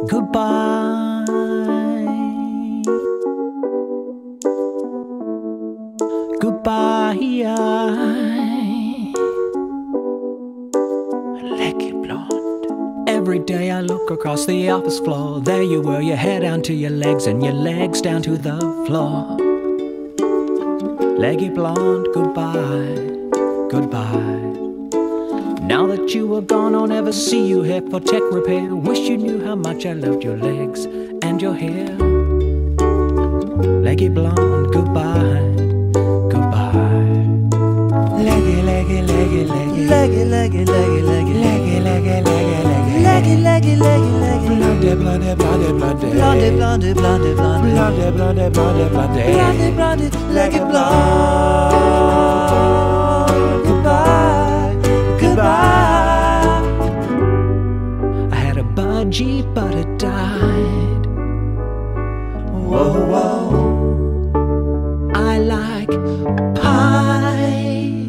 Goodbye. Goodbye. Leggy blonde. Every day I look across the office floor. There you were, your hair down to your legs and your legs down to the floor. Leggy blonde, goodbye, goodbye. Now that you are gone, I'll never see you here for tech repair. Wish you knew how much I loved your legs and your hair. Leggy blonde, goodbye, goodbye. Leggy, leggy, leggy, leggy, leggy, leggy, leggy, leggy, leggy, leggy, leggy, leggy, leggy, leggy, leggy. Blonde, blonde, blonde, blonde, blonde, blonde, blonde, blonde, blonde, blonde, blonde, blonde, blonde, leggy blonde. Goodbye, goodbye. I had a budgie, but it died. Whoa, whoa. I like pie.